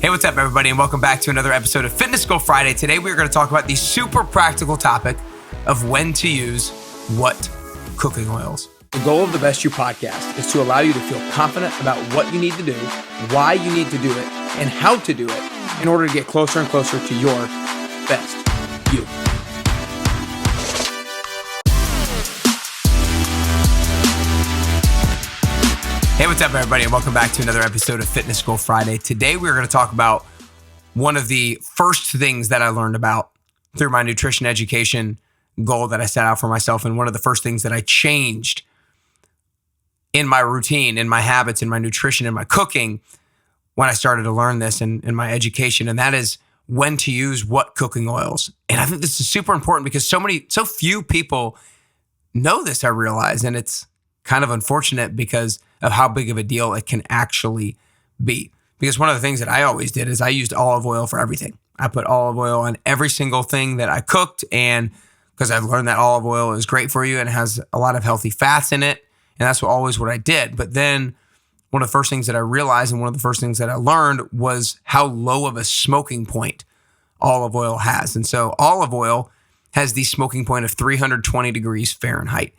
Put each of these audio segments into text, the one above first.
Hey, what's up, everybody, and welcome back to another episode of Fitness Goal Friday. Today, we're going to talk about the super practical topic of when to use what cooking oils. The goal of the Best You podcast is to allow you to feel confident about what you need to do, why you need to do it, and how to do it in order to get closer and closer to your best you. Hey, what's up, everybody, and welcome back to another episode of Fitness Goal Friday. Today, we're going to talk about one of the first things that I learned about through my nutrition education goal that I set out for myself, and one of the first things that I changed in my routine, in my habits, in my nutrition, in my cooking when I started to learn this in my education, and that is when to use what cooking oils. And I think this is super important because so few people know this, I realize, and it's kind of unfortunate because of how big of a deal it can actually be. Because one of the things that I always did is I used olive oil for everything. I put olive oil on every single thing that I cooked, and because I've learned that olive oil is great for you and has a lot of healthy fats in it, and that's always what I did. But then one of the first things that I realized and one of the first things that I learned was how low of a smoking point olive oil has. And so olive oil has the smoking point of 320 degrees Fahrenheit,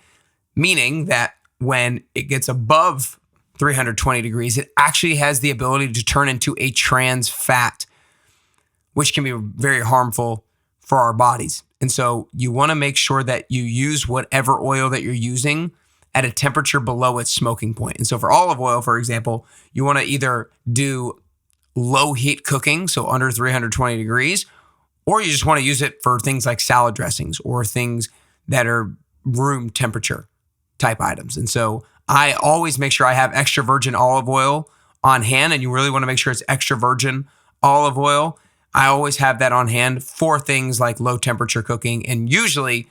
meaning that when it gets above 320 degrees, it actually has the ability to turn into a trans fat, which can be very harmful for our bodies. And so you want to make sure that you use whatever oil that you're using at a temperature below its smoking point. And so for olive oil, for example, you want to either do low heat cooking, so under 320 degrees, or you just want to use it for things like salad dressings or things that are room temperature type items. And so I always make sure I have extra virgin olive oil on hand, and you really want to make sure it's extra virgin olive oil. I always have that on hand for things like low temperature cooking, and usually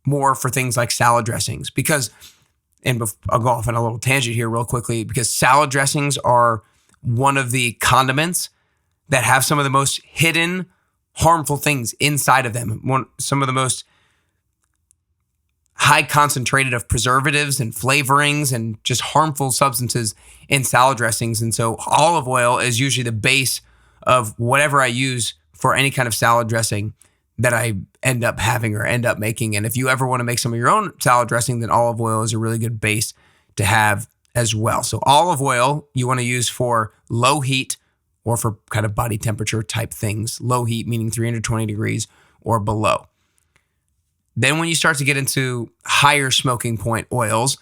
more for things like salad dressings because, and I'll go off on a little tangent here real quickly, because salad dressings are one of the condiments that have some of the most hidden harmful things inside of them. Some of the most high concentrated of preservatives and flavorings and just harmful substances in salad dressings. And so olive oil is usually the base of whatever I use for any kind of salad dressing that I end up having or end up making. And if you ever want to make some of your own salad dressing, then olive oil is a really good base to have as well. So olive oil you want to use for low heat or for kind of body temperature type things. Low heat meaning 320 degrees or below. Then when you start to get into higher smoking point oils,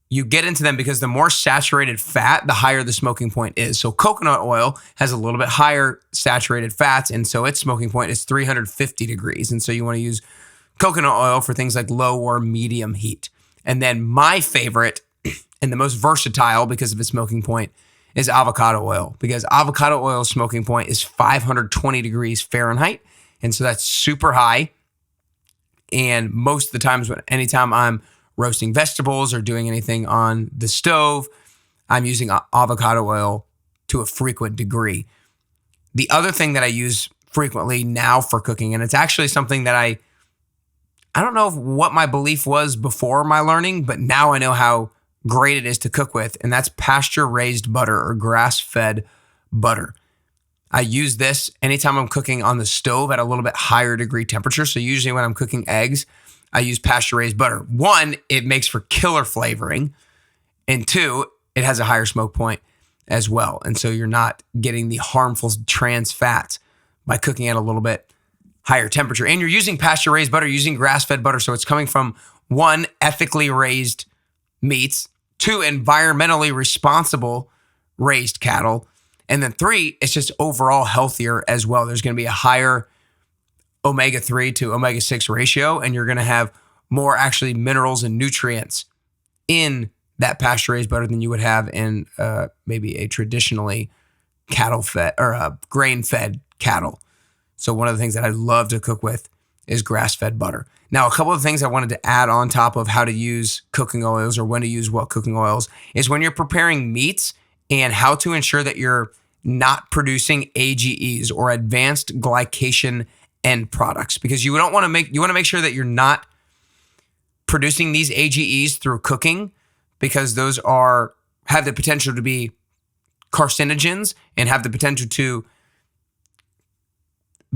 you get into them because the more saturated fat, the higher the smoking point is. So coconut oil has a little bit higher saturated fats, and so its smoking point is 350 degrees. And so you want to use coconut oil for things like low or medium heat. And then my favorite and the most versatile because of its smoking point is avocado oil, because avocado oil's smoking point is 520 degrees Fahrenheit. And so that's super high. And most of the times, anytime I'm roasting vegetables or doing anything on the stove, I'm using avocado oil to a frequent degree. The other thing that I use frequently now for cooking, and it's actually something that I don't know what my belief was before my learning, but now I know how great it is to cook with, and that's pasture-raised butter or grass-fed butter. I use this anytime I'm cooking on the stove at a little bit higher degree temperature. So usually when I'm cooking eggs, I use pasture-raised butter. One, it makes for killer flavoring. And two, it has a higher smoke point as well. And so you're not getting the harmful trans fats by cooking at a little bit higher temperature. And you're using pasture-raised butter, using grass-fed butter. So it's coming from one, ethically raised meats, two, environmentally responsible raised cattle, and then three, it's just overall healthier as well. There's going to be a higher omega-3 to omega-6 ratio, and you're going to have more actually minerals and nutrients in that pasture-raised butter than you would have in maybe a traditionally cattle-fed or grain-fed cattle. So one of the things that I love to cook with is grass-fed butter. Now, a couple of things I wanted to add on top of how to use cooking oils or when to use what cooking oils is when you're preparing meats and how to ensure that you're not producing AGEs or advanced glycation end products, because you want to make sure that you're not producing these AGEs through cooking, because those have the potential to be carcinogens and have the potential to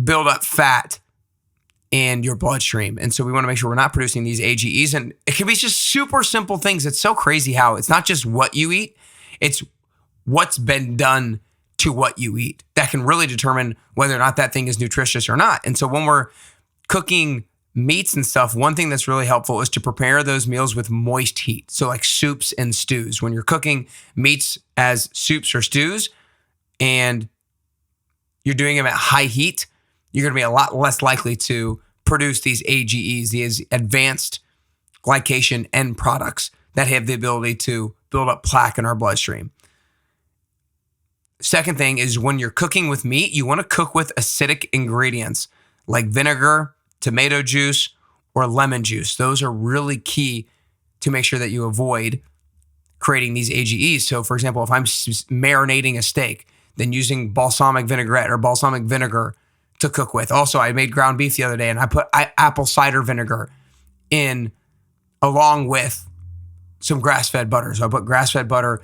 build up fat in your bloodstream. And so we want to make sure we're not producing these AGEs. And it can be just super simple things. It's so crazy how it's not just what you eat, it's what's been done to what you eat that can really determine whether or not that thing is nutritious or not. And so when we're cooking meats and stuff, one thing that's really helpful is to prepare those meals with moist heat. So like soups and stews. When you're cooking meats as soups or stews and you're doing them at high heat, you're going to be a lot less likely to produce these AGEs, these advanced glycation end products that have the ability to build up plaque in our bloodstream. Second thing is when you're cooking with meat, you want to cook with acidic ingredients like vinegar, tomato juice, or lemon juice. Those are really key to make sure that you avoid creating these AGEs. So for example, if I'm marinating a steak, then using balsamic vinaigrette or balsamic vinegar to cook with. Also, I made ground beef the other day and I put apple cider vinegar in along with some grass-fed butter. So I put grass-fed butter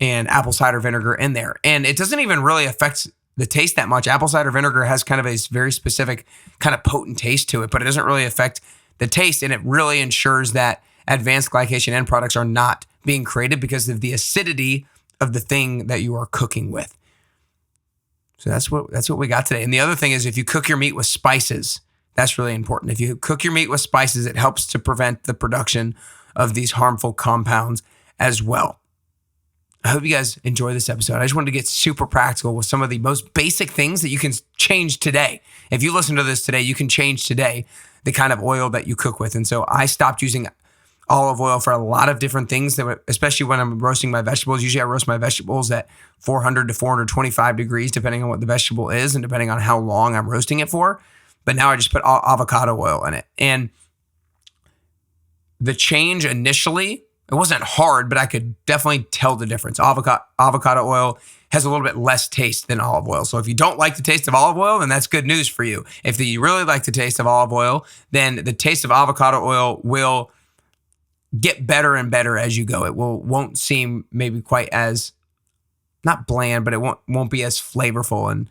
and apple cider vinegar in there. And it doesn't even really affect the taste that much. Apple cider vinegar has kind of a very specific kind of potent taste to it, but it doesn't really affect the taste. And it really ensures that advanced glycation end products are not being created because of the acidity of the thing that you are cooking with. So that's what we got today. And the other thing is if you cook your meat with spices, that's really important. If you cook your meat with spices, it helps to prevent the production of these harmful compounds as well. I hope you guys enjoy this episode. I just wanted to get super practical with some of the most basic things that you can change today. If you listen to this today, you can change today the kind of oil that you cook with. And so I stopped using olive oil for a lot of different things, that, especially when I'm roasting my vegetables. Usually I roast my vegetables at 400 to 425 degrees, depending on what the vegetable is and depending on how long I'm roasting it for. But now I just put avocado oil in it. And the change initially, it wasn't hard, but I could definitely tell the difference. Avocado oil has a little bit less taste than olive oil. So if you don't like the taste of olive oil, then that's good news for you. If you really like the taste of olive oil, then the taste of avocado oil will get better and better as you go. It won't seem maybe quite as, not bland, but it won't be as flavorful, and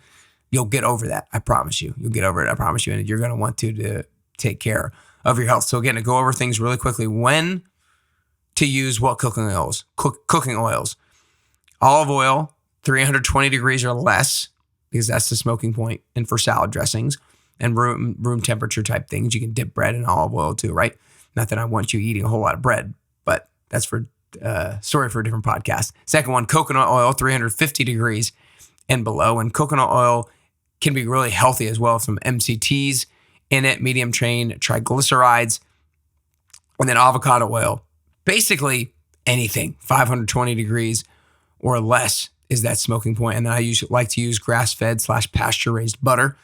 you'll get over that. I promise you. You'll get over it. I promise you. And you're going to want to take care of your health. So again, to go over things really quickly, when to use what cooking oils. Olive oil, 320 degrees or less, because that's the smoking point, and for salad dressings and room temperature type things. You can dip bread in olive oil too, right? Not that I want you eating a whole lot of bread, but that's for story for a different podcast. Second one, coconut oil, 350 degrees and below. And coconut oil can be really healthy as well. Some MCTs in it, medium chain triglycerides, and then avocado oil. Basically anything, 520 degrees or less is that smoking point. And then I like to use grass-fed / pasture-raised butter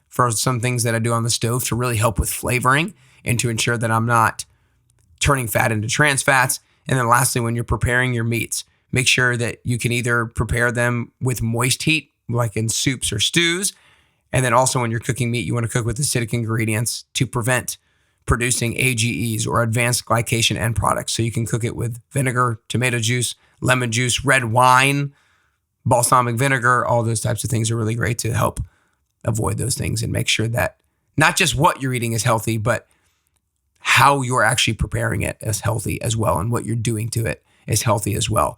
for some things that I do on the stove to really help with flavoring and to ensure that I'm not turning fat into trans fats. And then lastly, when you're preparing your meats, make sure that you can either prepare them with moist heat, like in soups or stews. And then also when you're cooking meat, you want to cook with acidic ingredients to prevent producing AGEs or advanced glycation end products. So you can cook it with vinegar, tomato juice, lemon juice, red wine, balsamic vinegar. All those types of things are really great to help avoid those things and make sure that not just what you're eating is healthy, but how you're actually preparing it is healthy as well, and what you're doing to it is healthy as well.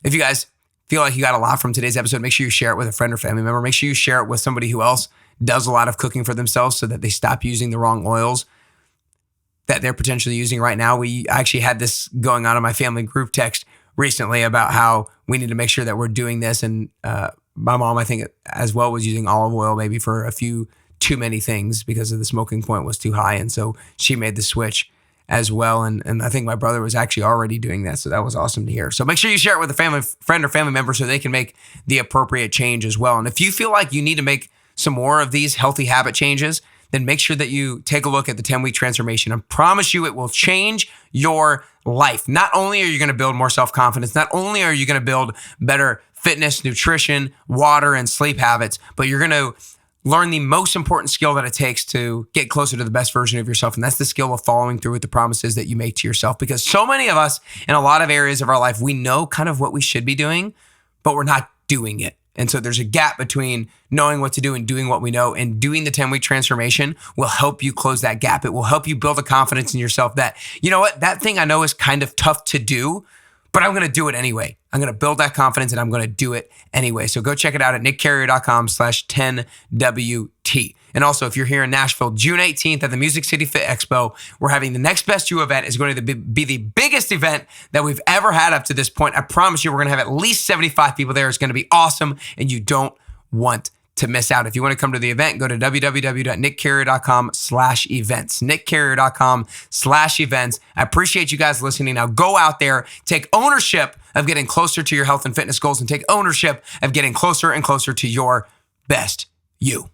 If you guys feel like you got a lot from today's episode, make sure you share it with a friend or family member. Make sure you share it with somebody who else does a lot of cooking for themselves so that they stop using the wrong oils that they're potentially using right now. We actually had this going on in my family group text recently about how we need to make sure that we're doing this. And my mom, I think as well, was using olive oil maybe for a few too many things because of the smoking point was too high. And so she made the switch as well. And I think my brother was actually already doing that. So that was awesome to hear. So make sure you share it with a friend or family member so they can make the appropriate change as well. And if you feel like you need to make some more of these healthy habit changes, then make sure that you take a look at the 10-week transformation. I promise you it will change your life. Not only are you going to build more self-confidence, not only are you going to build better fitness, nutrition, water, and sleep habits, but you're going to learn the most important skill that it takes to get closer to the best version of yourself. And that's the skill of following through with the promises that you make to yourself. Because so many of us in a lot of areas of our life, we know kind of what we should be doing, but we're not doing it. And so there's a gap between knowing what to do and doing what we know, and doing the 10-week transformation will help you close that gap. It will help you build a confidence in yourself that, you know what, that thing I know is kind of tough to do, but I'm going to do it anyway. I'm going to build that confidence and I'm going to do it anyway. So go check it out at nickcarrier.com/10WT. And also, if you're here in Nashville, June 18th at the Music City Fit Expo, we're having the Next Best You event. Is going to be the biggest event that we've ever had up to this point. I promise you, we're going to have at least 75 people there. It's going to be awesome, and you don't want to miss out. If you want to come to the event, go to www.nickcarrier.com/events. nickcarrier.com/events. I appreciate you guys listening. Now go out there, take ownership of getting closer to your health and fitness goals, and take ownership of getting closer and closer to your best you.